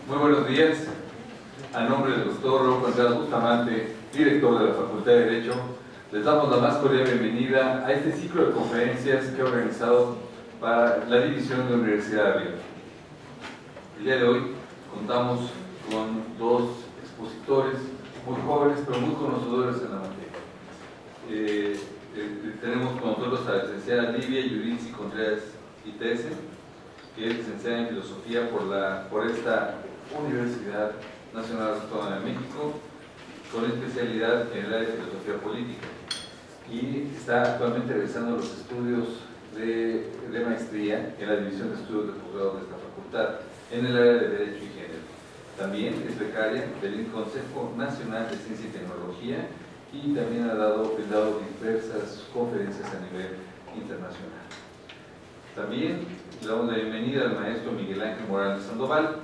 Muy buenos días. A nombre del doctor Raúl Contreras Bustamante, director de la Facultad de Derecho, les damos la más cordial bienvenida a este ciclo de conferencias que ha organizado para la División de Universidad Abierta. El día de hoy contamos con dos expositores muy jóvenes, pero muy conocedores en la materia. Tenemos con nosotros a la licenciada Livia Yuritsi Contreras Itese, que es licenciada en Filosofía por esta Universidad Nacional Autónoma de México, con especialidad en el área de Filosofía Política, y está actualmente realizando los estudios de maestría en la División de Estudios de Posgrado de esta facultad, en el área de Derecho y Género. También es becaria del Consejo Nacional de Ciencia y Tecnología y también ha brindado diversas conferencias a nivel internacional. También le damos la bienvenida al maestro Miguel Ángel Morales Sandoval,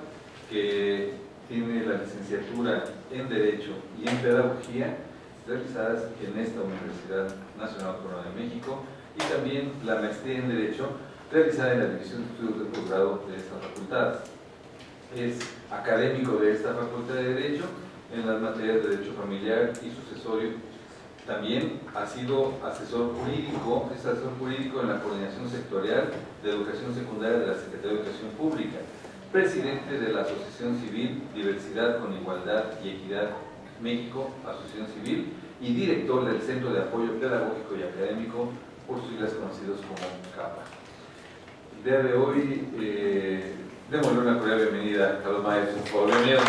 que tiene la licenciatura en Derecho y en Pedagogía realizadas en esta Universidad Nacional Autónoma de México, y también la maestría en Derecho realizada en la División de Estudios de Posgrado de esta facultad. Es académico de esta Facultad de Derecho en las materias de Derecho Familiar y Sucesorio. También ha sido asesor jurídico en la Coordinación Sectorial de Educación Secundaria de la Secretaría de Educación Pública, presidente de la Asociación Civil Diversidad con Igualdad y Equidad México, Asociación Civil, y director del Centro de Apoyo Pedagógico y Académico, por sus siglas conocidos como CAPA. El día de hoy, démosle una cordial bienvenida a los maestros. Por bienvenidos.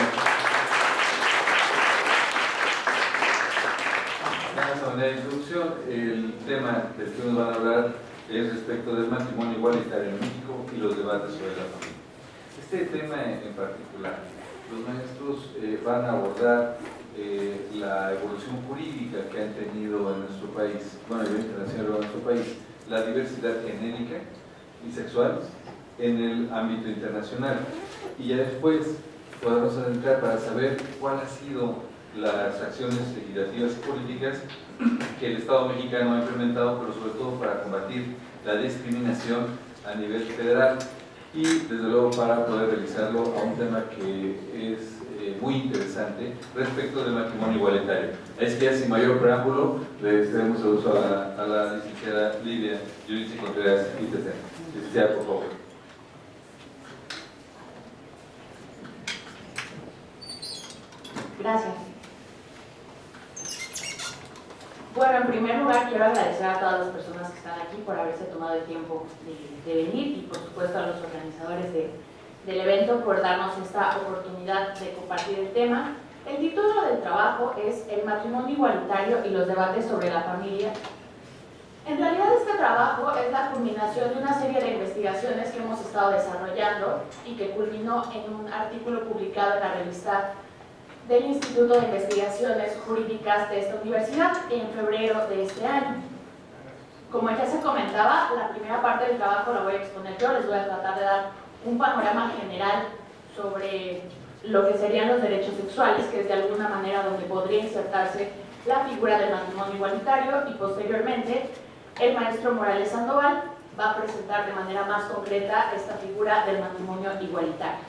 Vamos a una introducción. El tema del que nos van a hablar es respecto del matrimonio igualitario en México y los debates sobre la familia. Este tema en particular, los maestros van a abordar la evolución jurídica que han tenido en nuestro país, bueno, a nivel internacional en nuestro país, la diversidad genérica y sexual en el ámbito internacional, y ya después podemos adentrar para saber cuál ha sido las acciones legislativas y políticas que el Estado mexicano ha implementado, pero sobre todo para combatir la discriminación a nivel federal, y desde luego para poder realizarlo a un tema que es muy interesante respecto del matrimonio igualitario. Es que ya sin mayor preámbulo le cedemos el uso a la licenciada Livia Yuritsi Contreras Itese. Licenciada, por favor. Gracias. Bueno, en primer lugar quiero agradecer a todas las personas que están aquí por haberse tomado el tiempo de venir, y por supuesto a los organizadores del evento por darnos esta oportunidad de compartir el tema. El título del trabajo es El matrimonio igualitario y los debates sobre la familia. En realidad este trabajo es la culminación de una serie de investigaciones que hemos estado desarrollando y que culminó en un artículo publicado en la revista del Instituto de Investigaciones Jurídicas de esta universidad en febrero de este año. Como ya se comentaba, la primera parte del trabajo la voy a exponer yo. Les voy a tratar de dar un panorama general sobre lo que serían los derechos sexuales, que es de alguna manera donde podría insertarse la figura del matrimonio igualitario, y posteriormente el maestro Morales Sandoval va a presentar de manera más concreta esta figura del matrimonio igualitario.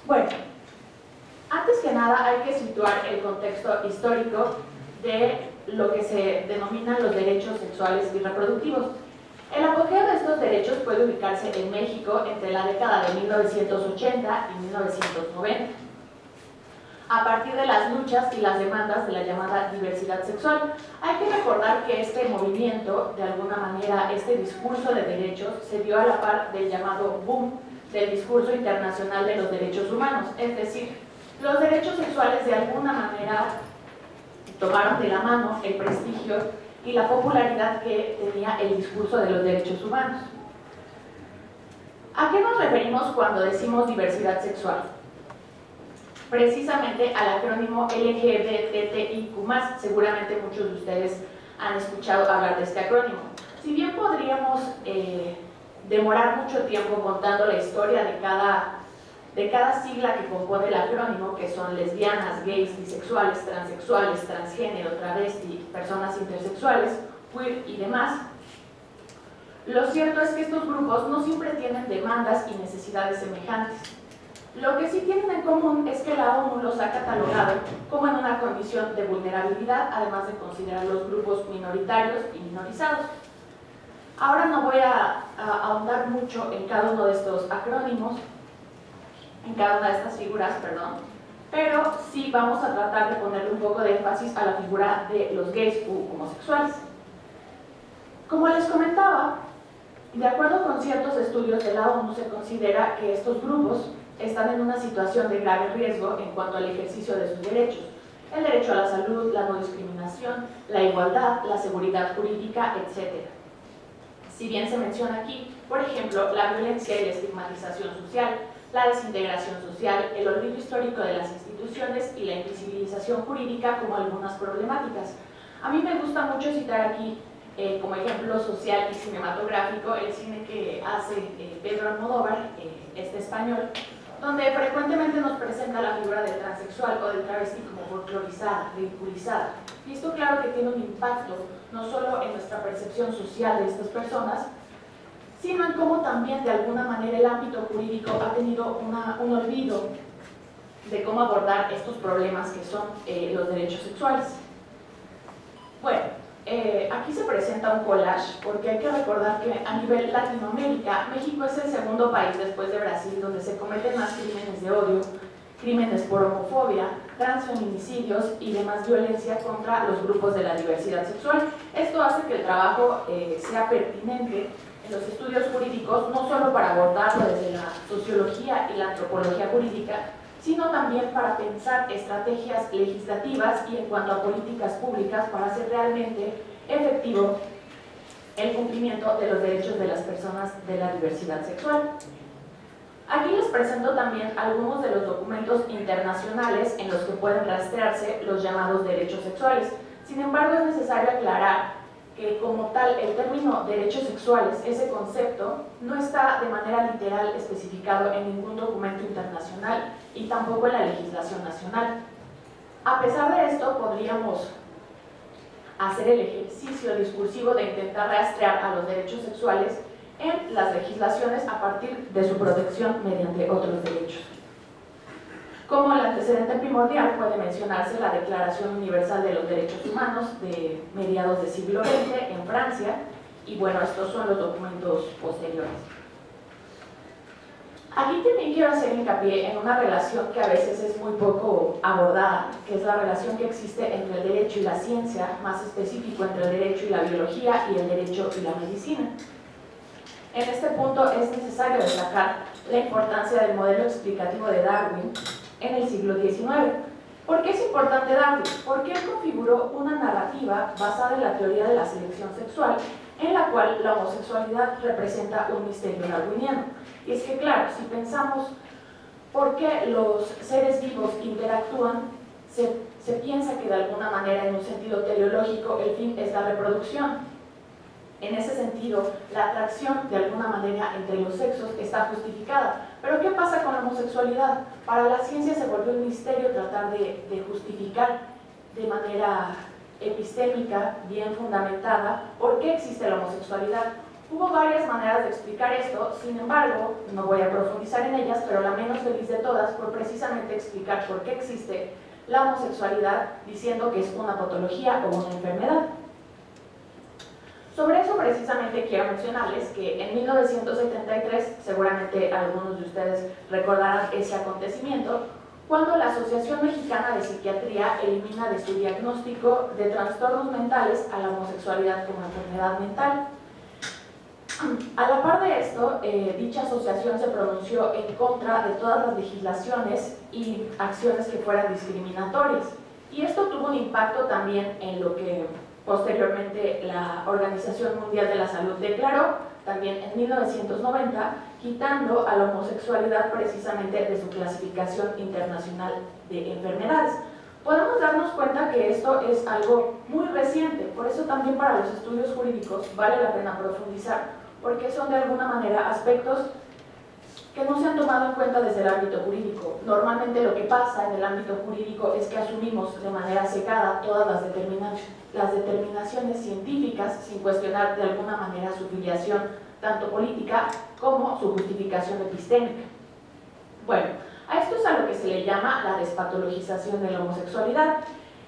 Bueno, antes que nada hay que situar el contexto histórico de lo que se denominan los derechos sexuales y reproductivos. El apogeo de estos derechos puede ubicarse en México entre la década de 1980 y 1990, a partir de las luchas y las demandas de la llamada diversidad sexual. Hay que recordar que este movimiento, de alguna manera, este discurso de derechos, se dio a la par del llamado boom del discurso internacional de los derechos humanos, es decir, los derechos sexuales de alguna manera tomaron de la mano el prestigio y la popularidad que tenía el discurso de los derechos humanos. ¿A qué nos referimos cuando decimos diversidad sexual? Precisamente al acrónimo LGBTIQ+. Seguramente muchos de ustedes han escuchado hablar de este acrónimo. Si bien podríamos demorar mucho tiempo contando la historia de cada sigla que compone el acrónimo, que son lesbianas, gays, bisexuales, transexuales, transgénero, travesti, personas intersexuales, queer y demás, lo cierto es que estos grupos no siempre tienen demandas y necesidades semejantes. Lo que sí tienen en común es que la ONU los ha catalogado como en una condición de vulnerabilidad, además de considerar los grupos minoritarios y minorizados. Ahora no voy a ahondar mucho en cada uno de estos acrónimos, en cada una de estas figuras, perdón, pero sí vamos a tratar de ponerle un poco de énfasis a la figura de los gays u homosexuales. Como les comentaba, de acuerdo con ciertos estudios de la ONU, se considera que estos grupos están en una situación de grave riesgo en cuanto al ejercicio de sus derechos. El derecho a la salud, la no discriminación, la igualdad, la seguridad jurídica, etc. Si bien se menciona aquí, por ejemplo, la violencia y la estigmatización social, la desintegración social, el olvido histórico de las instituciones y la invisibilización jurídica como algunas problemáticas. A mí me gusta mucho citar aquí como ejemplo social y cinematográfico el cine que hace Pedro Almodóvar, este español, donde frecuentemente nos presenta la figura del transexual o del travesti como folclorizada, ridiculizada. Y esto claro que tiene un impacto no solo en nuestra percepción social de estas personas, sino en cómo también de alguna manera el ámbito jurídico ha tenido un olvido de cómo abordar estos problemas que son los derechos sexuales. Bueno, aquí se presenta un collage porque hay que recordar que a nivel Latinoamérica, México es el segundo país después de Brasil donde se cometen más crímenes de odio, crímenes por homofobia, transfeminicidios y demás violencia contra los grupos de la diversidad sexual. Esto hace que el trabajo sea pertinente en los estudios jurídicos, no solo para abordarlo desde la sociología y la antropología jurídica, sino también para pensar estrategias legislativas y en cuanto a políticas públicas para hacer realmente efectivo el cumplimiento de los derechos de las personas de la diversidad sexual. Aquí les presento también algunos de los documentos internacionales en los que pueden rastrearse los llamados derechos sexuales. Sin embargo, es necesario aclarar que como tal el término derechos sexuales, ese concepto, no está de manera literal especificado en ningún documento internacional y tampoco en la legislación nacional. A pesar de esto, podríamos hacer el ejercicio discursivo de intentar rastrear a los derechos sexuales en las legislaciones a partir de su protección mediante otros derechos. Como el antecedente primordial puede mencionarse la Declaración Universal de los Derechos Humanos de mediados del siglo XX en Francia, y bueno, estos son los documentos posteriores. Aquí también quiero hacer hincapié en una relación que a veces es muy poco abordada, que es la relación que existe entre el derecho y la ciencia, más específico entre el derecho y la biología y el derecho y la medicina. En este punto es necesario destacar la importancia del modelo explicativo de Darwin en el siglo XIX. ¿Por qué es importante Darwin? Porque él configuró una narrativa basada en la teoría de la selección sexual, en la cual la homosexualidad representa un misterio darwiniano. Y es que claro, si pensamos por qué los seres vivos interactúan, se piensa que de alguna manera, en un sentido teleológico, el fin es la reproducción. En ese sentido, la atracción de alguna manera entre los sexos está justificada. Pero ¿qué pasa con la homosexualidad? Para la ciencia se volvió un misterio tratar de justificar de manera epistémica, bien fundamentada, por qué existe la homosexualidad. Hubo varias maneras de explicar esto, sin embargo, no voy a profundizar en ellas, pero la menos feliz de todas fue precisamente explicar por qué existe la homosexualidad diciendo que es una patología o una enfermedad. Sobre eso precisamente quiero mencionarles que en 1973, seguramente algunos de ustedes recordarán ese acontecimiento, cuando la Asociación Mexicana de Psiquiatría elimina de su diagnóstico de trastornos mentales a la homosexualidad como enfermedad mental. A la par de esto, dicha asociación se pronunció en contra de todas las legislaciones y acciones que fueran discriminatorias. Y esto tuvo un impacto también en lo que posteriormente la Organización Mundial de la Salud declaró, también en 1990, quitando a la homosexualidad precisamente de su clasificación internacional de enfermedades. Podemos darnos cuenta que esto es algo muy reciente, por eso también para los estudios jurídicos vale la pena profundizar, porque son de alguna manera aspectos que no se han tomado en cuenta desde el ámbito jurídico. Normalmente lo que pasa en el ámbito jurídico es que asumimos de manera cegada todas las determinaciones científicas sin cuestionar de alguna manera su filiación tanto política como su justificación epistémica. Bueno, Esto es a lo que se le llama la despatologización de la homosexualidad.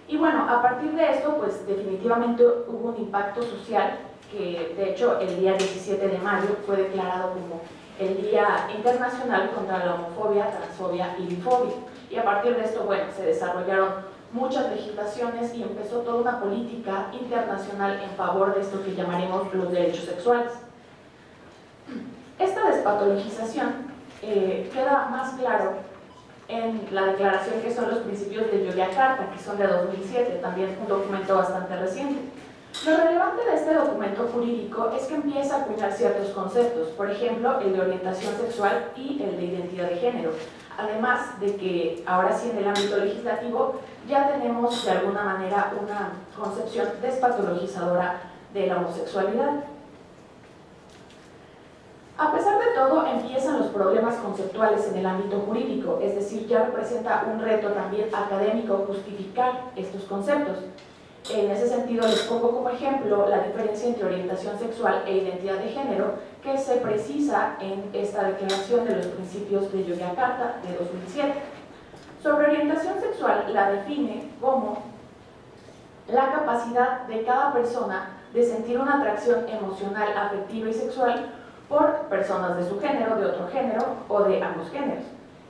Y bueno, a partir de esto, pues definitivamente hubo un impacto social que, de hecho, el día 17 de mayo fue declarado como el Día Internacional contra la Homofobia, Transfobia y Bifobia. Y a partir de esto, bueno, se desarrollaron muchas legislaciones y empezó toda una política internacional en favor de esto que llamaremos los derechos sexuales. Esta despatologización queda más claro en la declaración que son los principios de Yogyakarta, que son de 2007, también un documento bastante reciente. Lo relevante de este documento jurídico es que empieza a acuñar ciertos conceptos, por ejemplo, el de orientación sexual y el de identidad de género, además de que ahora sí en el ámbito legislativo ya tenemos de alguna manera una concepción despatologizadora de la homosexualidad. A pesar de todo, empiezan los problemas conceptuales en el ámbito jurídico, es decir, ya representa un reto también académico justificar estos conceptos. En ese sentido, les pongo como ejemplo la diferencia entre orientación sexual e identidad de género, que se precisa en esta declaración de los principios de Yogyakarta de 2007. Sobre orientación sexual la define como la capacidad de cada persona de sentir una atracción emocional, afectiva y sexual por personas de su género, de otro género o de ambos géneros,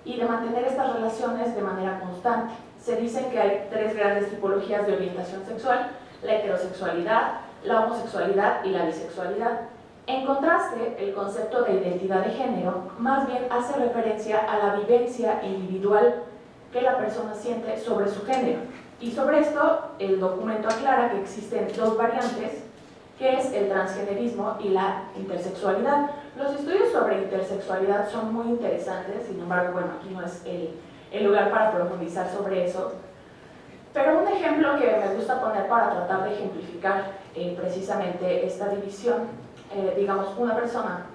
y de mantener estas relaciones de manera constante. Se dice que hay tres grandes tipologías de orientación sexual: la heterosexualidad, la homosexualidad y la bisexualidad. En contraste, el concepto de identidad de género más bien hace referencia a la vivencia individual que la persona siente sobre su género. Y sobre esto, el documento aclara que existen dos variantes, que es el transgenerismo y la intersexualidad. Los estudios sobre intersexualidad son muy interesantes, sin embargo, bueno, aquí no es el lugar para profundizar sobre eso. Pero un ejemplo que me gusta poner para tratar de ejemplificar precisamente esta división, digamos, una persona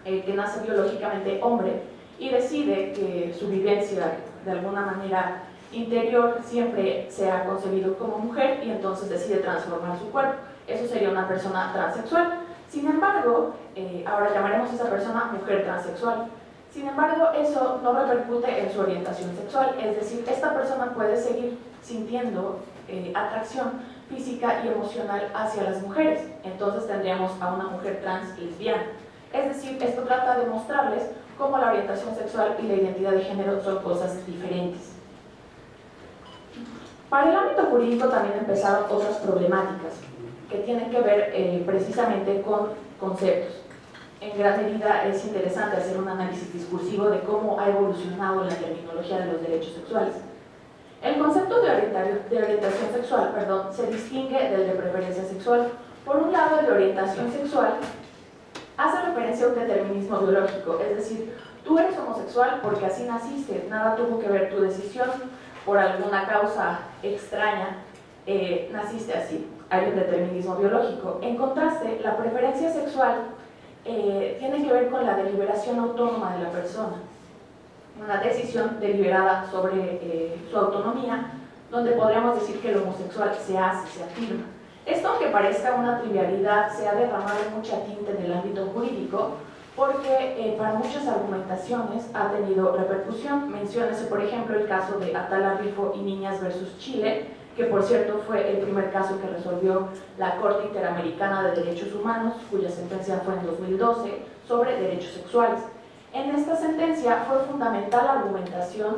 que nace biológicamente hombre y decide que su vivencia de alguna manera interior siempre se ha concebido como mujer y entonces decide transformar su cuerpo. Eso sería una persona transexual. Sin embargo, ahora llamaremos a esa persona mujer transexual. Sin embargo, eso no repercute en su orientación sexual, es decir, esta persona puede seguir sintiendo atracción física y emocional hacia las mujeres. Entonces tendríamos a una mujer trans lesbiana. Es decir, esto trata de mostrarles cómo la orientación sexual y la identidad de género son cosas diferentes. Para el ámbito jurídico también empezaron otras problemáticas que tienen que ver precisamente con conceptos. En gran medida es interesante hacer un análisis discursivo de cómo ha evolucionado la terminología de los derechos sexuales. El concepto de orientación sexual, se distingue del de preferencia sexual. Por un lado, el de orientación sexual hace referencia a un determinismo biológico, es decir, tú eres homosexual porque así naciste, nada tuvo que ver tu decisión por alguna causa extraña, naciste así, hay un determinismo biológico. En contraste, la preferencia sexual tiene que ver con la deliberación autónoma de la persona, una decisión deliberada sobre su autonomía, donde podríamos decir que lo homosexual se hace, se afirma. Esto, aunque parezca una trivialidad, se ha derramado mucha tinta en el ámbito jurídico porque para muchas argumentaciones ha tenido repercusión. Menciónese, por ejemplo, el caso de Atala Rifo y Niñas versus Chile, que por cierto fue el primer caso que resolvió la Corte Interamericana de Derechos Humanos, cuya sentencia fue en 2012, sobre derechos sexuales. En esta sentencia fue fundamental la argumentación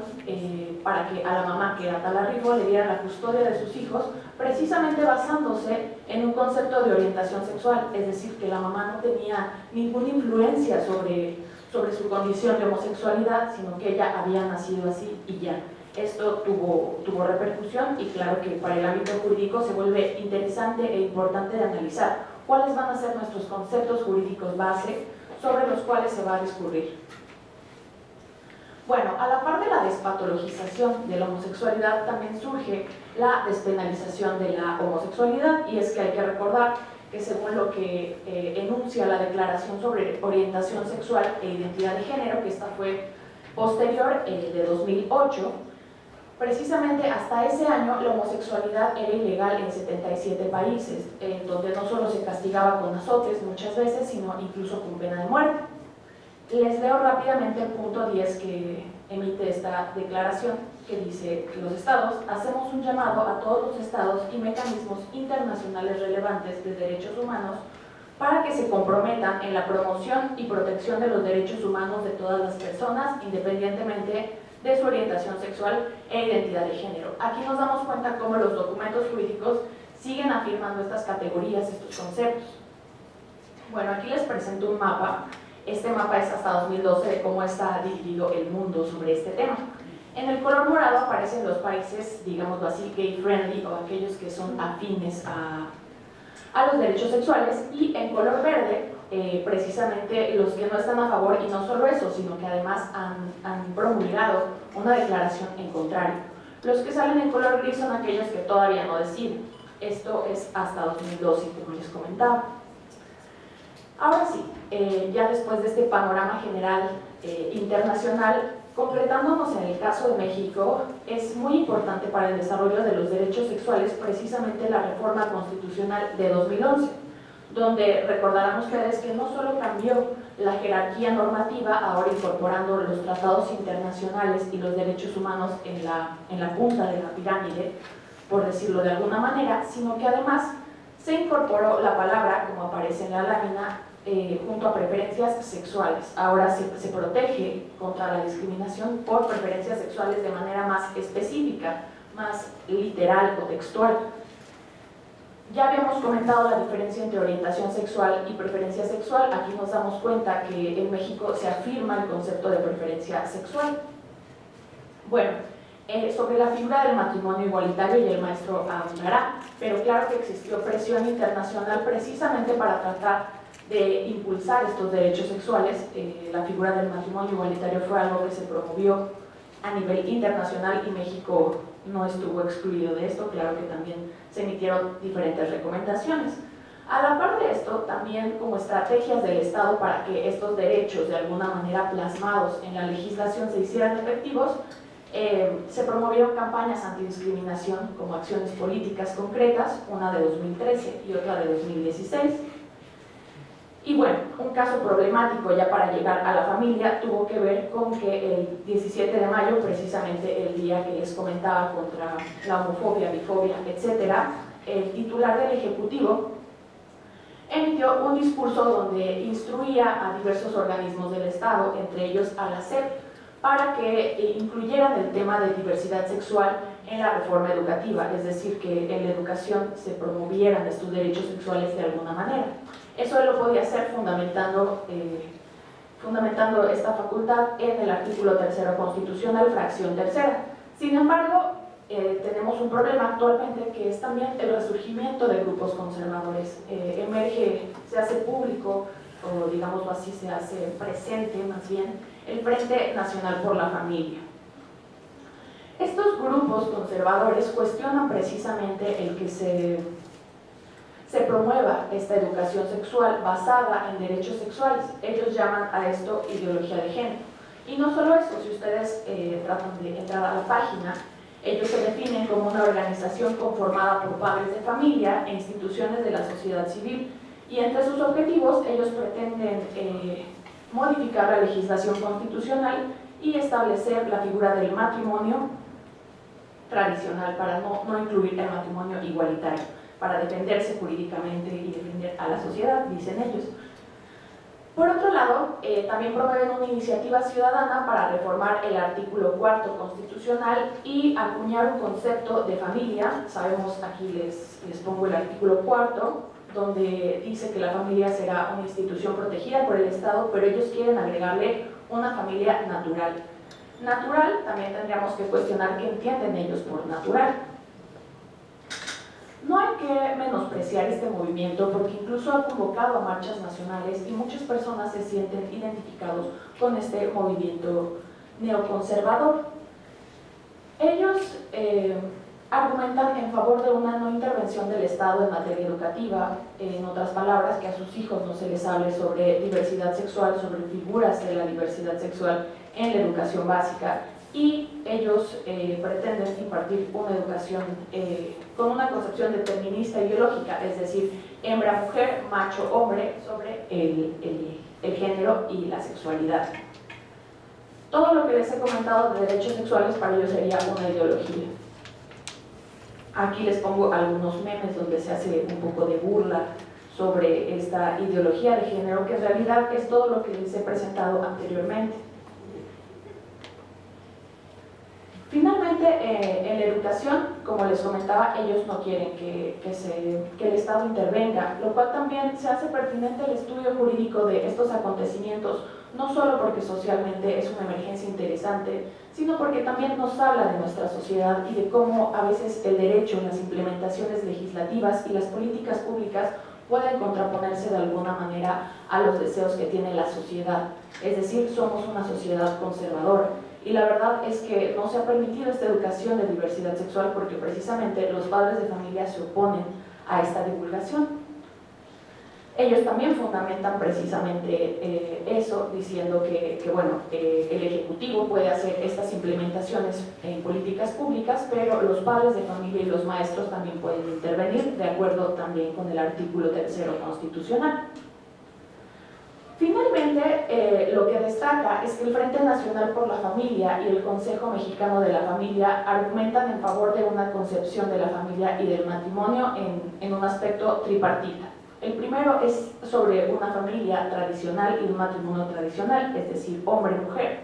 para que a la mamá, que era Atala Rifo, le diera la custodia de sus hijos, precisamente basándose en un concepto de orientación sexual, es decir, que la mamá no tenía ninguna influencia sobre su condición de homosexualidad, sino que ella había nacido así y ya. Esto tuvo repercusión y claro que para el ámbito jurídico se vuelve interesante e importante de analizar cuáles van a ser nuestros conceptos jurídicos base sobre los cuales se va a discurrir. Bueno, a la par de la despatologización de la homosexualidad también surge la despenalización de la homosexualidad, y es que hay que recordar que según lo que enuncia la Declaración sobre Orientación Sexual e Identidad de Género, que esta fue posterior, de 2008, precisamente hasta ese año la homosexualidad era ilegal en 77 países, donde no solo se castigaba con azotes muchas veces, sino incluso con pena de muerte. Les leo rápidamente el punto 10 que emite esta declaración, que dice que los estados hacemos un llamado a todos los estados y mecanismos internacionales relevantes de derechos humanos para que se comprometan en la promoción y protección de los derechos humanos de todas las personas, independientemente de su orientación sexual e identidad de género. Aquí nos damos cuenta cómo los documentos jurídicos siguen afirmando estas categorías, estos conceptos. Bueno, aquí les presento un mapa. Este mapa es hasta 2012 de cómo está dividido el mundo sobre este tema. En el color morado aparecen los países, digámoslo así, gay friendly, o aquellos que son afines a los derechos sexuales, y en color verde, precisamente los que no están a favor, y no solo eso, sino que además han promulgado una declaración en contrario. Los que salen en color gris son aquellos que todavía no deciden. Esto es hasta 2012, como les comentaba. Ahora sí, ya después de este panorama general internacional, concretándonos en el caso de México, es muy importante para el desarrollo de los derechos sexuales precisamente la reforma constitucional de 2011, donde recordarán ustedes que no solo cambió la jerarquía normativa, ahora incorporando los tratados internacionales y los derechos humanos en la punta de la pirámide, por decirlo de alguna manera, sino que además se incorporó la palabra, como aparece en la lámina, junto a preferencias sexuales. Ahora se protege contra la discriminación por preferencias sexuales de manera más específica, más literal o textual. Ya habíamos comentado la diferencia entre orientación sexual y preferencia sexual. Aquí nos damos cuenta que en México se afirma el concepto de preferencia sexual. Bueno, sobre la figura del matrimonio igualitario y el maestro ahondará, pero claro que existió presión internacional precisamente para tratar de impulsar estos derechos sexuales. La figura del matrimonio igualitario fue algo que se promovió a nivel internacional y México no estuvo excluido de esto. Claro que también se emitieron diferentes recomendaciones. A la par de esto, también como estrategias del Estado para que estos derechos de alguna manera plasmados en la legislación se hicieran efectivos, se promovieron campañas antidiscriminación como acciones políticas concretas, una de 2013 y otra de 2016. Y bueno, un caso problemático ya para llegar a la familia tuvo que ver con que el 17 de mayo, precisamente el día que les comentaba contra la homofobia, bifobia, etc., el titular del Ejecutivo emitió un discurso donde instruía a diversos organismos del Estado, entre ellos a la SEP, para que incluyeran el tema de diversidad sexual en la reforma educativa, es decir, que en la educación se promovieran estos derechos sexuales de alguna manera. Eso él lo podía hacer fundamentando esta facultad en el artículo 3º constitucional, fracción 3ª. Sin embargo, tenemos un problema actualmente que es también el resurgimiento de grupos conservadores. Emerge, se hace público, o digámoslo así, se hace presente más bien, el Frente Nacional por la Familia. Estos grupos conservadores cuestionan precisamente el que se promueva esta educación sexual basada en derechos sexuales. Ellos llaman a esto ideología de género. Y no solo eso, si ustedes tratan de entrar a la página, ellos se definen como una organización conformada por padres de familia e instituciones de la sociedad civil. Y entre sus objetivos, ellos pretenden modificar la legislación constitucional y establecer la figura del matrimonio tradicional para no incluir el matrimonio igualitario, para defenderse jurídicamente y defender a la sociedad, dicen ellos. Por otro lado, también promueven una iniciativa ciudadana para reformar el artículo 4º constitucional y acuñar un concepto de familia. Sabemos, aquí les pongo el artículo 4º, donde dice que la familia será una institución protegida por el Estado, pero ellos quieren agregarle una familia natural. Natural, también tendríamos que cuestionar qué entienden ellos por natural. No hay que menospreciar este movimiento porque incluso ha convocado a marchas nacionales y muchas personas se sienten identificados con este movimiento neoconservador. Ellos argumentan en favor de una no intervención del Estado en materia educativa, en otras palabras, que a sus hijos no se les hable sobre diversidad sexual, sobre figuras de la diversidad sexual en la educación básica, y ellos pretenden impartir una educación con una concepción determinista y biológica, es decir, hembra-mujer, macho-hombre, sobre el género y la sexualidad. Todo lo que les he comentado de derechos sexuales para ellos sería una ideología. Aquí les pongo algunos memes donde se hace un poco de burla sobre esta ideología de género, que en realidad es todo lo que les he presentado anteriormente. Finalmente, en la educación, como les comentaba, ellos no quieren que el Estado intervenga, lo cual también se hace pertinente el estudio jurídico de estos acontecimientos, no solo porque socialmente es una emergencia interesante, sino porque también nos habla de nuestra sociedad y de cómo a veces el derecho, las implementaciones legislativas y las políticas públicas pueden contraponerse de alguna manera a los deseos que tiene la sociedad. Es decir, somos una sociedad conservadora. Y la verdad es que no se ha permitido esta educación de diversidad sexual porque precisamente los padres de familia se oponen a esta divulgación. Ellos también fundamentan precisamente eso, diciendo que el Ejecutivo puede hacer estas implementaciones en políticas públicas, pero los padres de familia y los maestros también pueden intervenir, de acuerdo también con el artículo 3 constitucional. Finalmente, lo que destaca es que el Frente Nacional por la Familia y el Consejo Mexicano de la Familia argumentan en favor de una concepción de la familia y del matrimonio en un aspecto tripartita. El primero es sobre una familia tradicional y un matrimonio tradicional, es decir, hombre-mujer.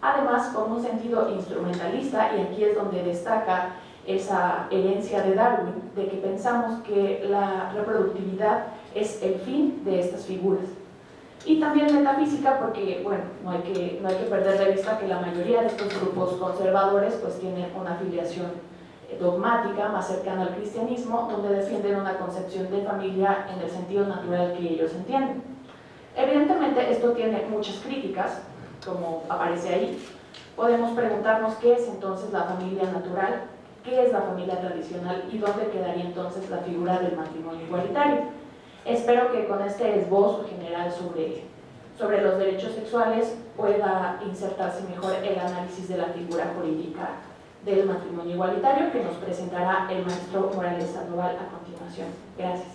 Además, con un sentido instrumentalista, y aquí es donde destaca esa herencia de Darwin, de que pensamos que la reproductividad es el fin de estas figuras. Y también metafísica porque, bueno, no hay que perder de vista que la mayoría de estos grupos conservadores pues tienen una afiliación dogmática más cercana al cristianismo, donde defienden una concepción de familia en el sentido natural que ellos entienden. Evidentemente esto tiene muchas críticas, como aparece ahí. Podemos preguntarnos qué es entonces la familia natural, qué es la familia tradicional y dónde quedaría entonces la figura del matrimonio igualitario. Espero que con este esbozo general sobre los derechos sexuales pueda insertarse mejor el análisis de la figura jurídica del matrimonio igualitario que nos presentará el maestro Morales Sandoval a continuación. Gracias.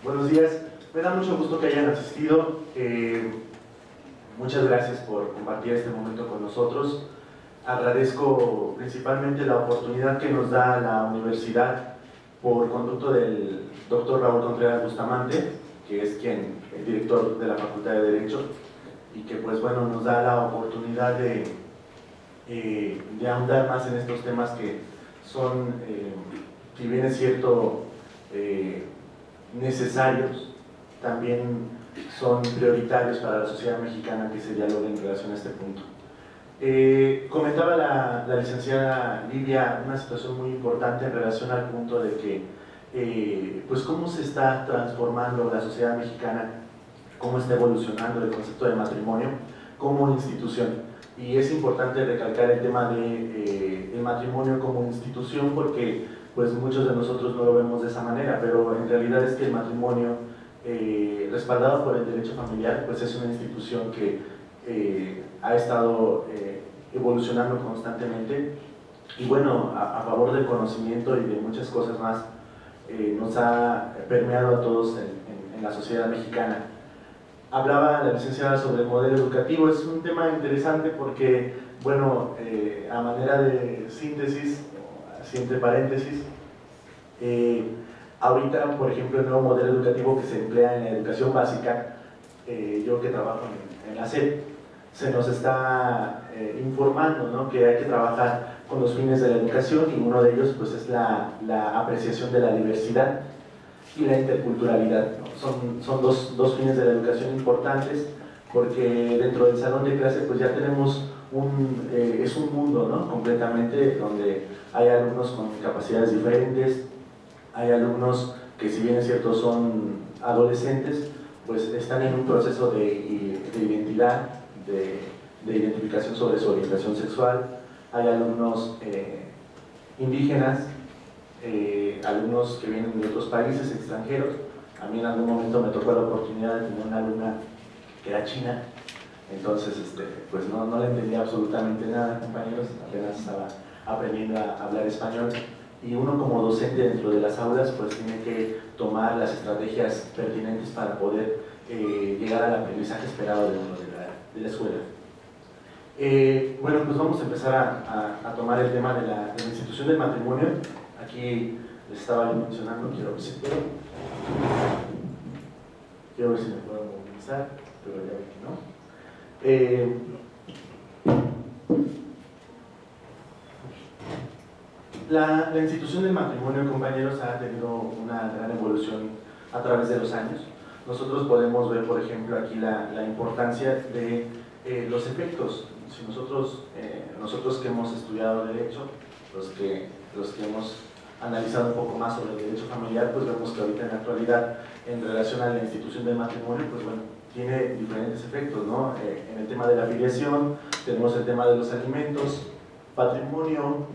Buenos días, me da mucho gusto que hayan asistido. Muchas gracias por compartir este momento con nosotros. Agradezco principalmente la oportunidad que nos da la universidad por conducto del doctor Raúl Contreras Bustamante, que es el director de la Facultad de Derecho, y que pues bueno, nos da la oportunidad de ahondar más en estos temas que son, si bien es cierto, necesarios, también son prioritarios para la sociedad mexicana que se dialogue en relación a este punto. Comentaba la licenciada Livia una situación muy importante en relación al punto de que pues cómo se está transformando la sociedad mexicana, cómo está evolucionando el concepto de matrimonio como institución. Y es importante recalcar el tema de el matrimonio como institución porque pues muchos de nosotros no lo vemos de esa manera, pero en realidad es que el matrimonio respaldado por el derecho familiar pues es una institución que ha estado evolucionando constantemente y bueno, a favor del conocimiento y de muchas cosas más, nos ha permeado a todos en la sociedad mexicana. Hablaba la licenciada sobre el modelo educativo, es un tema interesante porque, bueno, a manera de síntesis, así entre paréntesis, ahorita, por ejemplo, el nuevo modelo educativo que se emplea en la educación básica, yo que trabajo en la SEP, se nos está informando, ¿no?, que hay que trabajar con los fines de la educación y uno de ellos pues, es la apreciación de la diversidad y la interculturalidad, ¿no? Son dos fines de la educación importantes porque dentro del salón de clase pues ya tenemos es un mundo, ¿no?, completamente donde hay alumnos con capacidades diferentes, hay alumnos que si bien es cierto son adolescentes, pues están en un proceso de identidad, de identificación sobre su orientación sexual, hay alumnos indígenas, alumnos que vienen de otros países extranjeros. A mí en algún momento me tocó la oportunidad de tener una alumna que era china, entonces pues no le entendía absolutamente nada, compañeros, apenas estaba aprendiendo a hablar español, y uno como docente dentro de las aulas pues tiene que tomar las estrategias pertinentes para poder llegar al aprendizaje esperado de uno de la escuela. Bueno, pues vamos a empezar a tomar el tema de la institución del matrimonio. Aquí les estaba mencionando, quiero ver si me puedo movilizar, pero ya vi que no. La institución del matrimonio, compañeros, ha tenido una gran evolución a través de los años. Nosotros podemos ver, por ejemplo, aquí la importancia de los efectos. Si nosotros que hemos estudiado Derecho, los que hemos analizado un poco más sobre el derecho familiar, pues vemos que ahorita en la actualidad, en relación a la institución del matrimonio, pues bueno, tiene diferentes efectos, ¿no? En el tema de la filiación, tenemos el tema de los alimentos, patrimonio,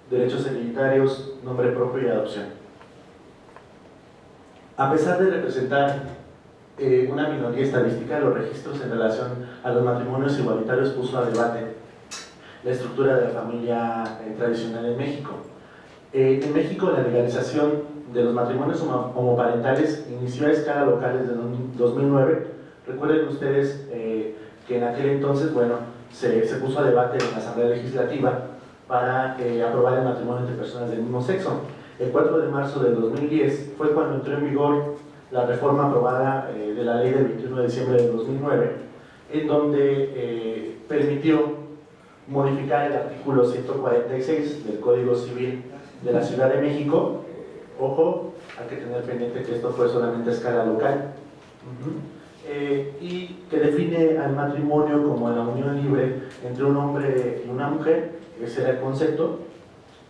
derechos hereditarios, nombre propio y adopción. A pesar de representar una minoría estadística, los registros en relación a los matrimonios igualitarios puso a debate la estructura de la familia tradicional en México. En México, la legalización de los matrimonios homoparentales inició a escala local desde 2009. Recuerden ustedes que en aquel entonces, bueno, se puso a debate en la Asamblea Legislativa para aprobar el matrimonio entre personas del mismo sexo. El 4 de marzo de 2010 fue cuando entró en vigor la reforma aprobada de la ley del 21 de diciembre de 2009, en donde permitió modificar el artículo 146 del Código Civil de la Ciudad de México. Ojo, hay que tener pendiente que esto fue solamente a escala local. Y que define al matrimonio como la unión libre entre un hombre y una mujer. Ese era el concepto,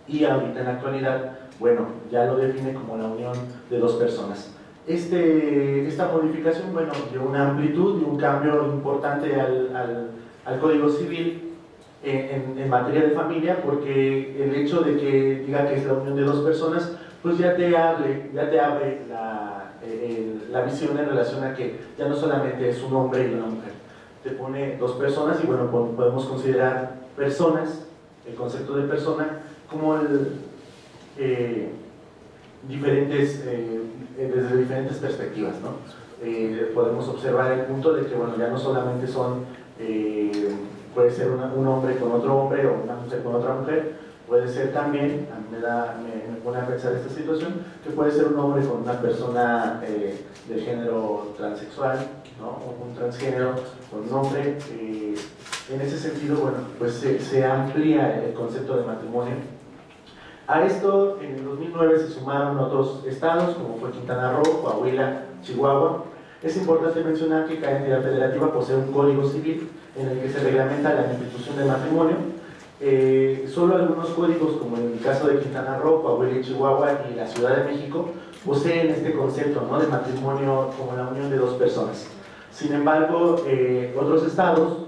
y ahorita en la actualidad, bueno, ya lo define como la unión de dos personas. Esta modificación, bueno, dio una amplitud y un cambio importante al Código Civil en materia de familia, porque el hecho de que diga que es la unión de dos personas, pues ya te abre la visión en relación a que ya no solamente es un hombre y una mujer, te pone dos personas, y bueno, podemos considerar personas, el concepto de persona, como desde diferentes perspectivas, ¿no? Podemos observar el punto de que, bueno, ya no solamente son, puede ser un hombre con otro hombre o una mujer con otra mujer, puede ser también, a mí me pone a pensar esta situación, que puede ser un hombre con una persona de género transexual, ¿no? O un transgénero con un hombre. En ese sentido, bueno, pues se amplía el concepto de matrimonio. A esto, en el 2009 se sumaron otros estados, como fue Quintana Roo, Coahuila, Chihuahua. Es importante mencionar que cada entidad federativa posee un código civil en el que se reglamenta la institución del matrimonio. Solo algunos códigos, como en el caso de Quintana Roo, Coahuila y Chihuahua y la Ciudad de México, poseen este concepto, ¿no?, de matrimonio como la unión de dos personas. Sin embargo, otros estados,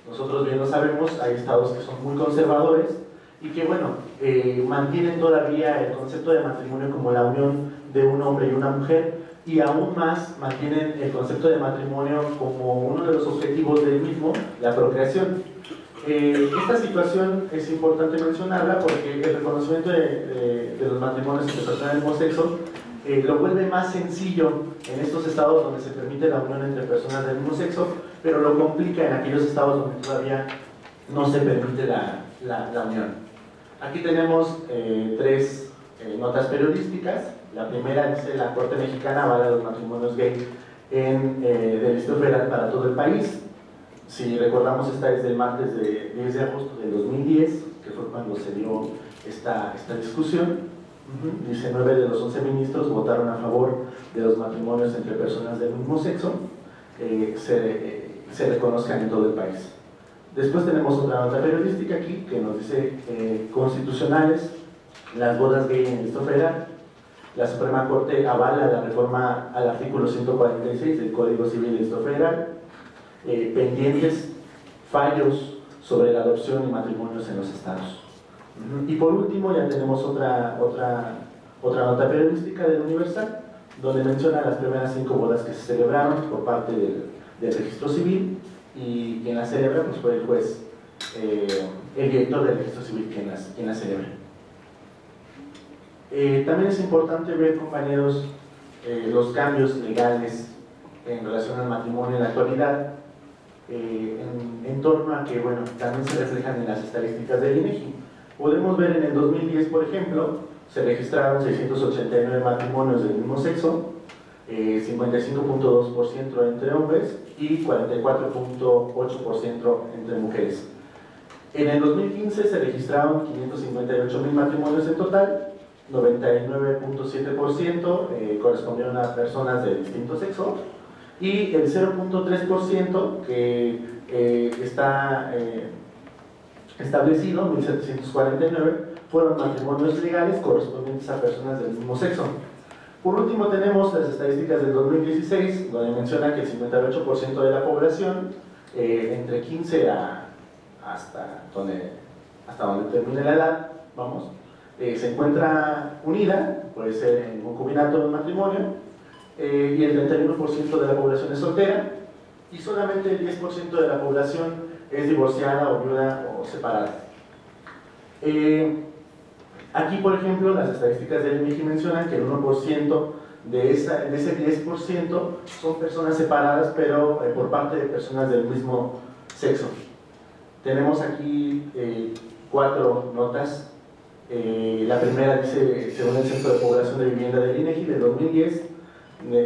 nosotros bien lo sabemos, hay estados que son muy conservadores y que, bueno, mantienen todavía el concepto de matrimonio como la unión de un hombre y una mujer, y aún más mantienen el concepto de matrimonio como uno de los objetivos del mismo, la procreación. Esta situación es importante mencionarla porque el reconocimiento de los matrimonios entre personas del mismo sexo lo vuelve más sencillo en estos estados donde se permite la unión entre personas del mismo sexo, pero lo complica en aquellos estados donde todavía no se permite la unión. Aquí tenemos tres notas periodísticas. La primera dice: la Corte Mexicana avala los matrimonios gay del Distrito Federal para todo el país. Si recordamos, esta es del martes de 10 de agosto del 2010, que fue cuando se dio esta discusión. Dice: 9 de los 11 ministros votaron a favor de los matrimonios entre personas del mismo sexo se reconozcan en todo el país. Después tenemos otra nota periodística aquí que nos dice: constitucionales, las bodas gay en el Distrito Federal. La Suprema Corte avala la reforma al artículo 146 del Código Civil del Distrito Federal. Pendientes, fallos sobre la adopción y matrimonios en los estados. Y por último ya tenemos otra nota periodística del Universal, donde menciona las primeras 5 bodas que se celebraron por parte del registro civil, y quien la celebra pues fue el juez el director del registro civil quien las celebra. También es importante ver, compañeros, los cambios legales en relación al matrimonio en la actualidad, en torno a que, bueno, también se reflejan en las estadísticas del INEGI. Podemos ver en el 2010, por ejemplo, se registraron 689 matrimonios del mismo sexo, 55.2% entre hombres y 44.8% entre mujeres. En el 2015 se registraron 558.000 matrimonios en total, 99.7% correspondieron a personas de distinto sexo, y el 0.3% que está establecido, 1.749, fueron matrimonios legales correspondientes a personas del mismo sexo. Por último tenemos las estadísticas del 2016, donde menciona que el 58% de la población, entre 15 hasta donde termine la edad, vamos, se encuentra unida, puede ser en concubinato o en matrimonio, y el 31% de la población es soltera, y solamente el 10% de la población es divorciada o viuda o separada. Aquí, por ejemplo, las estadísticas del INEGI mencionan que el 1% de ese 10% son personas separadas, pero por parte de personas del mismo sexo. Tenemos aquí 4 notas. La primera dice, según el Centro de Población de Vivienda del INEGI de 2010,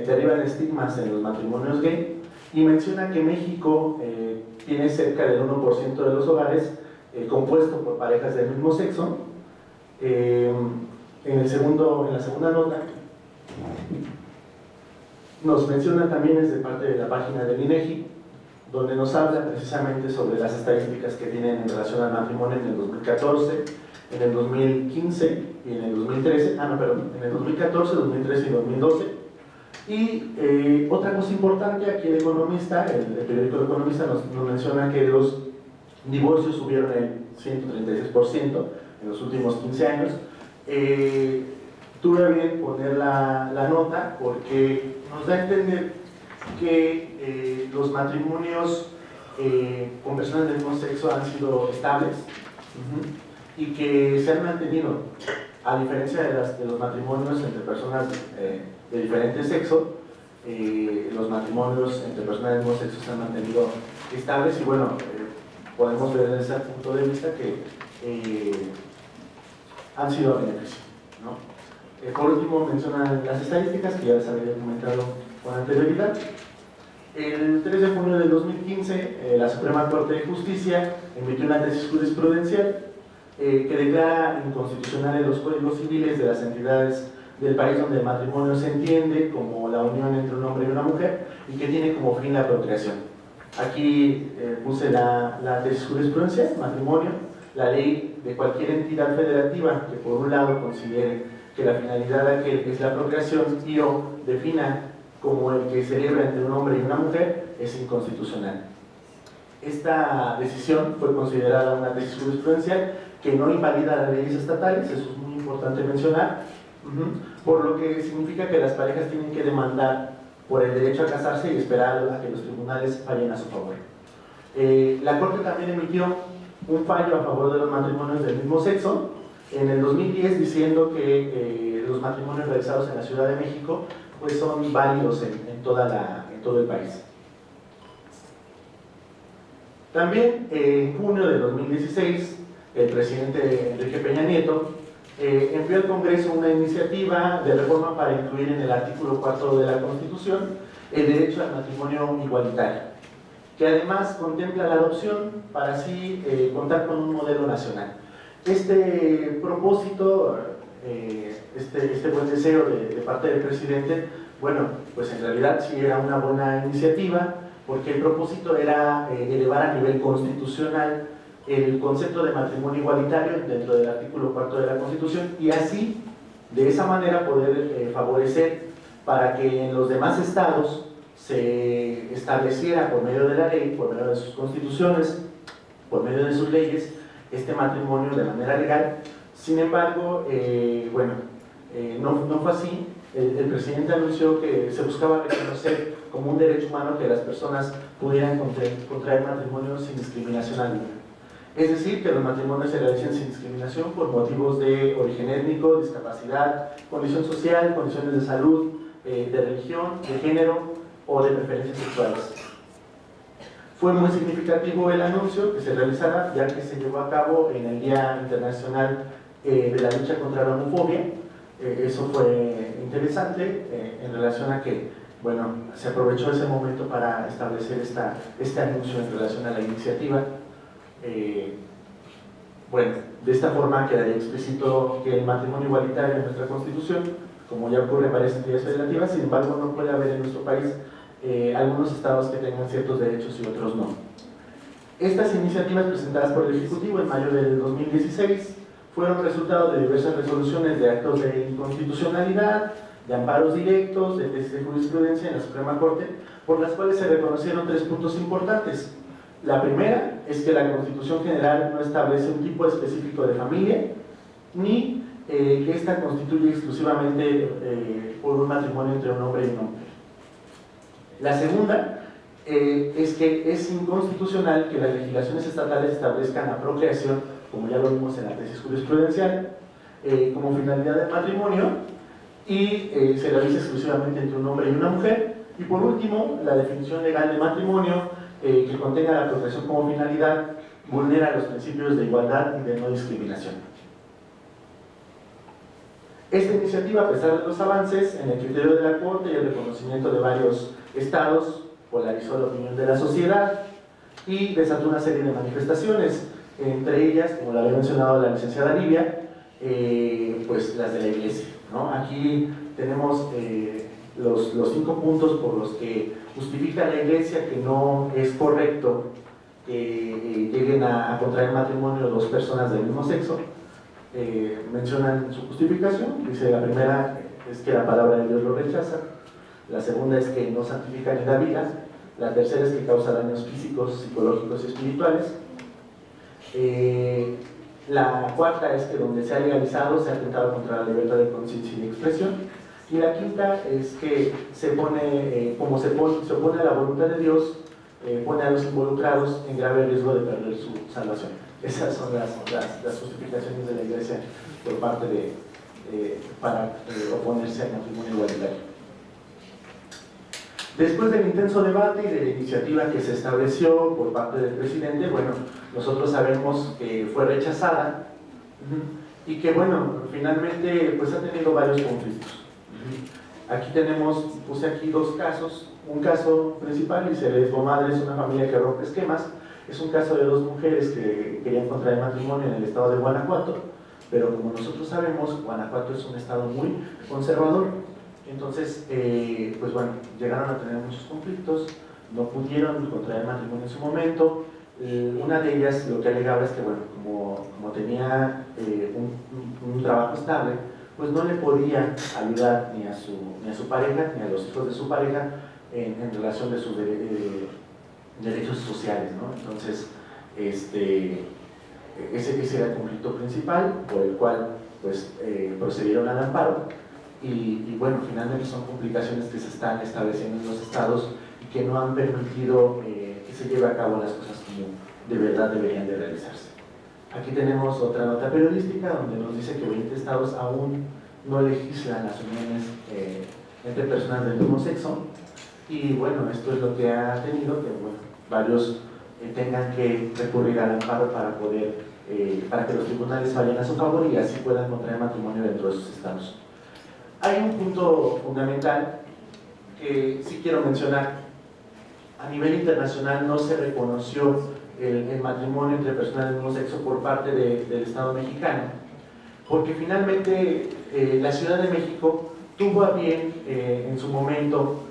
derivan estigmas en los matrimonios gay, y menciona que México tiene cerca del 1% de los hogares compuestos por parejas del mismo sexo. En la segunda nota nos menciona también desde parte de la página del INEGI, donde nos habla precisamente sobre las estadísticas que tienen en relación al matrimonio en el 2014, en el 2015 y en el 2013, en el 2014, 2013 y 2012. Y otra cosa importante, aquí el Economista, el periódico El Economista nos menciona que los divorcios subieron el 136% en los últimos 15 años. Tuve bien poner la nota porque nos da a entender que los matrimonios con personas del mismo sexo han sido estables y que se han mantenido, a diferencia de los matrimonios entre personas de diferente sexo. Los matrimonios entre personas del mismo sexo se han mantenido estables, y bueno, podemos ver desde ese punto de vista que han sido a beneficio, ¿no? Por último, mencionan las estadísticas que ya les había comentado con anterioridad. El 3 de junio del 2015, la Suprema Corte de Justicia emitió una tesis jurisprudencial que declara inconstitucionales los códigos civiles de las entidades del país donde el matrimonio se entiende como la unión entre un hombre y una mujer y que tiene como fin la procreación. Aquí puse la tesis jurisprudencial, matrimonio, la ley de cualquier entidad federativa que por un lado considere que la finalidad de aquel es la procreación y o defina como el que celebra entre un hombre y una mujer es inconstitucional. Esta decisión fue considerada una tesis jurisprudencial que no invalida las leyes estatales, eso es muy importante mencionar, por lo que significa que las parejas tienen que demandar por el derecho a casarse y esperar a que los tribunales fallen a su favor. La Corte también emitió un fallo a favor de los matrimonios del mismo sexo en el 2010, diciendo que los matrimonios realizados en la Ciudad de México pues son válidos en todo el país. También en junio de 2016, el presidente Enrique Peña Nieto envió al Congreso una iniciativa de reforma para incluir en el artículo 4 de la Constitución el derecho al matrimonio igualitario, que además contempla la adopción para así contar con un modelo nacional. Este propósito, este buen deseo de parte del presidente, bueno, pues en realidad sí era una buena iniciativa, porque el propósito era elevar a nivel constitucional el concepto de matrimonio igualitario dentro del artículo 4 de la Constitución, y así, de esa manera, poder favorecer para que en los demás estados se estableciera por medio de la ley, por medio de sus constituciones, por medio de sus leyes, este matrimonio de manera legal. Sin embargo, no fue así. El presidente anunció que se buscaba reconocer como un derecho humano que las personas pudieran contraer matrimonio sin discriminación alguna. Es decir, que los matrimonios se realicen sin discriminación por motivos de origen étnico, discapacidad, condición social, condiciones de salud, de religión, de género o de preferencias sexuales. Fue muy significativo el anuncio que se realizara, ya que se llevó a cabo en el Día Internacional de la Lucha contra la Homofobia. Eso fue interesante en relación a que, bueno, se aprovechó ese momento para establecer este anuncio en relación a la iniciativa. Bueno, de esta forma quedaría explícito que el matrimonio igualitario en nuestra Constitución, como ya ocurre en varias entidades federativas, sin embargo no puede haber en nuestro país algunos estados que tengan ciertos derechos y otros no. Estas iniciativas presentadas por el Ejecutivo en mayo del 2016 fueron resultado de diversas resoluciones de actos de inconstitucionalidad, de amparos directos, de tesis de jurisprudencia en la Suprema Corte, por las cuales se reconocieron 3 puntos importantes. La primera es que la Constitución General no establece un tipo específico de familia, ni que ésta constituye exclusivamente por un matrimonio entre un hombre y una mujer. La segunda es que es inconstitucional que las legislaciones estatales establezcan la procreación, como ya lo vimos en la tesis jurisprudencial, como finalidad del matrimonio y se realiza exclusivamente entre un hombre y una mujer. Y por último, la definición legal de matrimonio que contenga la procreación como finalidad vulnera los principios de igualdad y de no discriminación. Esta iniciativa, a pesar de los avances en el criterio de la Corte y el reconocimiento de varios estados, polarizó la opinión de la sociedad y desató una serie de manifestaciones, entre ellas, como lo había mencionado la licenciada Livia, pues las de la Iglesia, ¿no? Aquí tenemos los 5 puntos por los que justifica la Iglesia que no es correcto que lleguen a contraer matrimonio 2 personas del mismo sexo. Mencionan su justificación. Dice: la primera es que la palabra de Dios lo rechaza, la segunda es que no santifica ni da vida, la tercera es que causa daños físicos, psicológicos y espirituales, la cuarta es que donde se ha legalizado se ha atentado contra la libertad de conciencia y de expresión, y la quinta es que se opone a la voluntad de Dios, pone a los involucrados en grave riesgo de perder su salvación. Esas son las justificaciones de la Iglesia por parte para oponerse al matrimonio igualitario. Después del intenso debate y de la iniciativa que se estableció por parte del presidente, bueno, nosotros sabemos que fue rechazada y que, bueno, finalmente pues ha tenido varios conflictos. Aquí puse aquí 2 casos. Un caso principal, y se les Madre, es una familia que rompe esquemas. Es un caso de 2 mujeres que querían contraer matrimonio en el estado de Guanajuato, pero como nosotros sabemos, Guanajuato es un estado muy conservador. Entonces, pues bueno, llegaron a tener muchos conflictos, no pudieron contraer matrimonio en su momento. Una de ellas lo que alegaba es que, bueno, como tenía un trabajo estable, pues no le podía ayudar ni a su pareja, ni a los hijos de su pareja en relación de sus derechos sociales, ¿no? Entonces, ese era el conflicto principal por el cual pues, procedieron al amparo. Y bueno, finalmente son complicaciones que se están estableciendo en los estados y que no han permitido que se lleve a cabo las cosas como de verdad deberían de realizarse. Aquí tenemos otra nota periodística donde nos dice que 20 estados aún no legislan las uniones entre personas del mismo sexo, y bueno, esto es lo que ha tenido que, bueno, varios tengan que recurrir al amparo para que los tribunales vayan a su favor y así puedan contraer matrimonio dentro de sus estados. Hay un punto fundamental que sí quiero mencionar. A nivel internacional no se reconoció el matrimonio entre personas del mismo sexo por parte del Estado mexicano, porque finalmente la Ciudad de México tuvo a bien en su momento,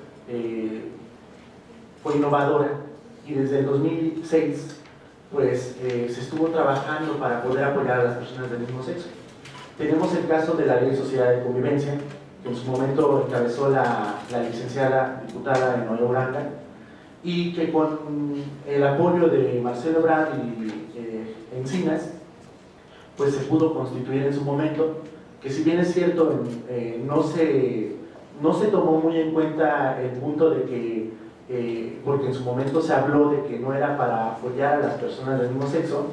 fue innovadora, y desde el 2006 pues se estuvo trabajando para poder apoyar a las personas del mismo sexo. Tenemos el caso de la Ley de Sociedad de Convivencia, que en su momento encabezó la licenciada diputada Enoyo Branca, y que con el apoyo de Marcelo Ebrard y Encinas, pues se pudo constituir en su momento, que si bien es cierto, no se tomó muy en cuenta el punto de que, porque en su momento se habló de que no era para apoyar a las personas del mismo sexo,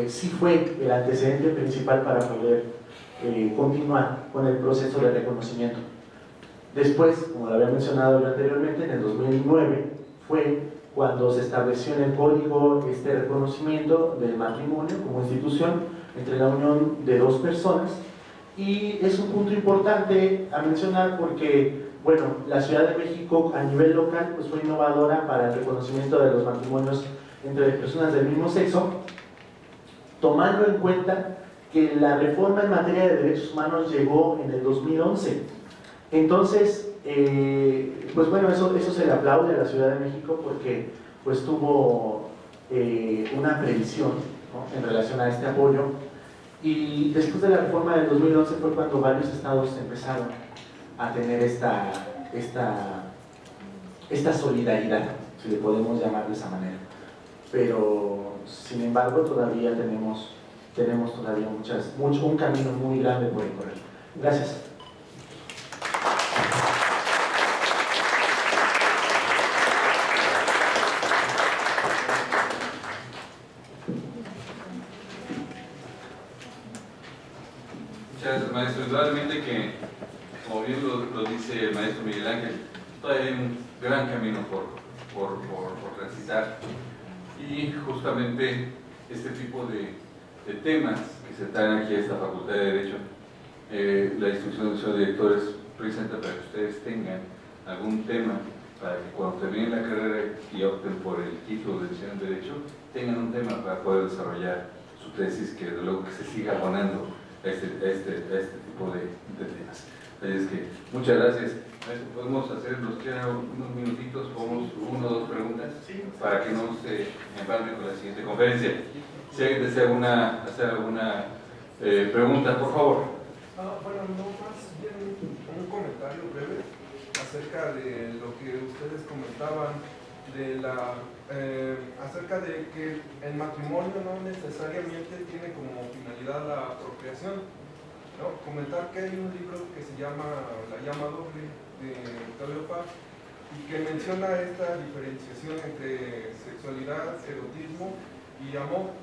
sí fue el antecedente principal para poder continuar con el proceso de reconocimiento. Después, como lo había mencionado yo anteriormente, en el 2009 fue cuando se estableció en el código este reconocimiento del matrimonio como institución entre la unión de dos personas, y es un punto importante a mencionar porque, bueno, la Ciudad de México a nivel local pues fue innovadora para el reconocimiento de los matrimonios entre personas del mismo sexo, tomando en cuenta que la reforma en materia de derechos humanos llegó en el 2011. Entonces, pues bueno, eso se le aplaude a la Ciudad de México porque pues tuvo una previsión, ¿no?, en relación a este apoyo. Y después de la reforma del 2011 fue cuando varios estados empezaron a tener esta solidaridad, si le podemos llamar de esa manera. Pero, sin embargo, todavía tenemos todavía un camino muy grande por recorrer. Gracias. Muchas gracias, maestro. Indudablemente que, como bien lo dice el maestro Miguel Ángel, todavía hay un gran camino por transitar, y justamente este tipo de temas que se traen aquí a esta Facultad de Derecho, la instrucción de los directores presenta para que ustedes tengan algún tema para que cuando terminen la carrera y opten por el título de licenciado en Derecho, tengan un tema para poder desarrollar su tesis, que desde luego que se siga abonando a este tipo de temas. Es que, muchas gracias. Podemos hacer, nos quedan unos minutitos, podemos una o dos preguntas para que no se empalme con la siguiente conferencia. Si alguien desea hacer alguna pregunta, por favor. Bueno, no más bien un comentario breve acerca de lo que ustedes comentaban acerca de que el matrimonio no necesariamente tiene como finalidad la apropiación, ¿no? Comentar que hay un libro que se llama La llama doble de Octavio Paz y que menciona esta diferenciación entre sexualidad, erotismo y amor,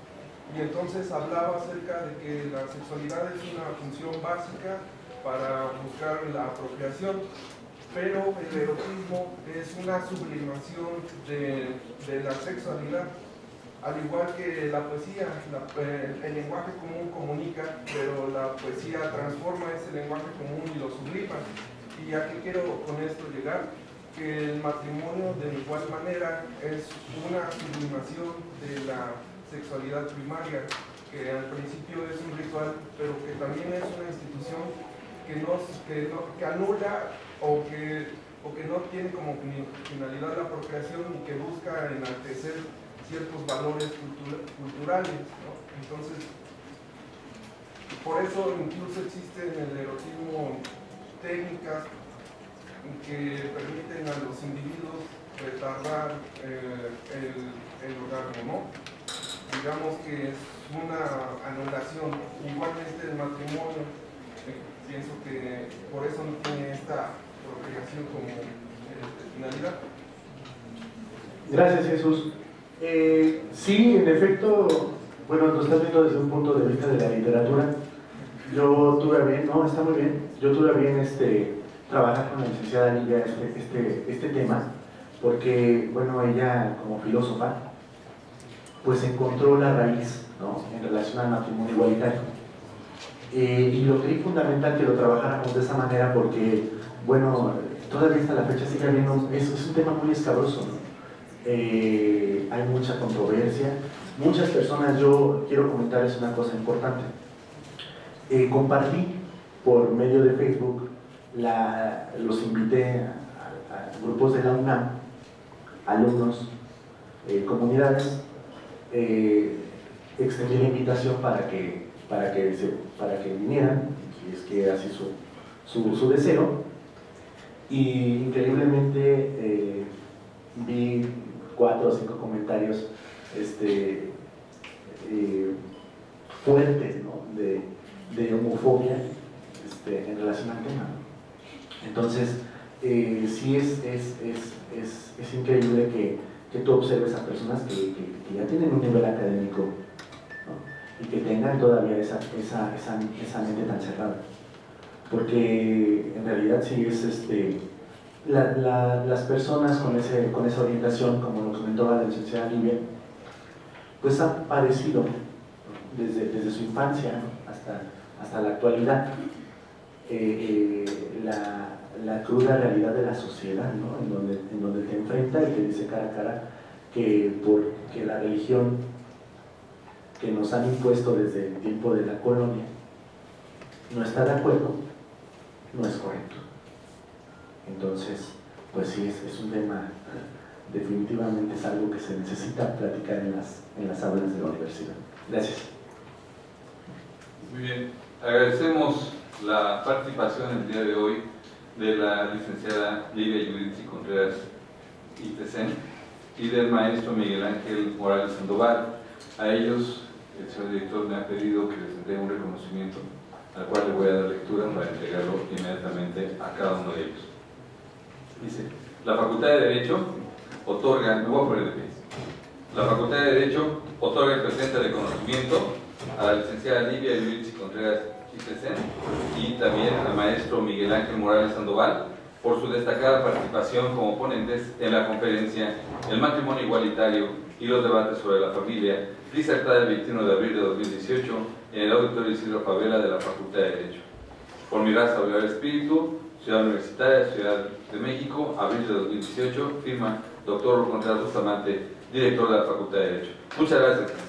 y entonces hablaba acerca de que la sexualidad es una función básica para buscar la apropiación, pero el erotismo es una sublimación de la sexualidad, al igual que la poesía. El lenguaje común comunica, pero la poesía transforma ese lenguaje común y lo sublima. ¿Y a qué quiero con esto llegar? Que el matrimonio de igual manera es una sublimación de la sexualidad primaria, que al principio es un ritual, pero que también es una institución que anula o que no tiene como finalidad la procreación y que busca enaltecer ciertos valores culturales, ¿no? Entonces, por eso incluso existe en el erotismo técnicas que permiten a los individuos retardar el orgasmo, ¿no? Digamos que es una anulación. Igualmente el matrimonio, pienso que por eso no tiene esta procreación como finalidad. Gracias, Jesús. Sí, en efecto, bueno, lo estás viendo desde un punto de vista de la literatura. Yo tuve bien, no, está muy bien, yo tuve bien trabajar con la licenciada Lidia este tema, porque, bueno, ella como filósofa, pues encontró la raíz, ¿no?, en relación al matrimonio igualitario. Y lo creí fundamental que lo trabajáramos de esa manera porque, bueno, todavía hasta la fecha sigue habiendo, es un tema muy escabroso, ¿no? Hay mucha controversia, muchas personas, yo quiero comentarles una cosa importante. Compartí por medio de Facebook, los invité a grupos de la UNAM, alumnos, comunidades, extendí la invitación para que vinieran, si es que así su deseo, y increíblemente vi 4 o 5 comentarios fuertes, ¿no?, de homofobia en relación al tema. Entonces, sí es increíble que tú observes a personas que ya tienen un nivel académico, ¿no?, y que tengan todavía esa mente tan cerrada. Porque en realidad sí es las personas con esa orientación, como lo comentó la licenciada Livia, pues han padecido desde su infancia, ¿no?, hasta la actualidad la cruda realidad de la sociedad, ¿no?, en donde te enfrenta y te dice cara a cara que la religión que nos han impuesto desde el tiempo de la colonia no está de acuerdo, no es correcto. Entonces, pues sí, es un tema, definitivamente es algo que se necesita platicar en las aulas de la universidad. Gracias. Muy bien, agradecemos la participación el día de hoy de la licenciada Livia Judith Contreras Itesen y del maestro Miguel Ángel Morales Sandoval. A ellos, el señor director me ha pedido que les entregue un reconocimiento, al cual le voy a dar lectura para entregarlo inmediatamente a cada uno de ellos. Dice: la Facultad de Derecho otorga, me voy a poner de pie, la Facultad de Derecho otorga el presente reconocimiento a la licenciada Livia Judith Contreras Itesen y también al maestro Miguel Ángel Morales Sandoval por su destacada participación como ponentes en la conferencia El matrimonio igualitario y los debates sobre la familia, disertada el 21 de abril de 2018 en el Auditorio Isidro Favela de la Facultad de Derecho. Por mi raza, Bolívar Espíritu, Ciudad Universitaria, Ciudad de México, abril de 2018, firma Dr. Contreras Bustamante, director de la Facultad de Derecho. Muchas gracias.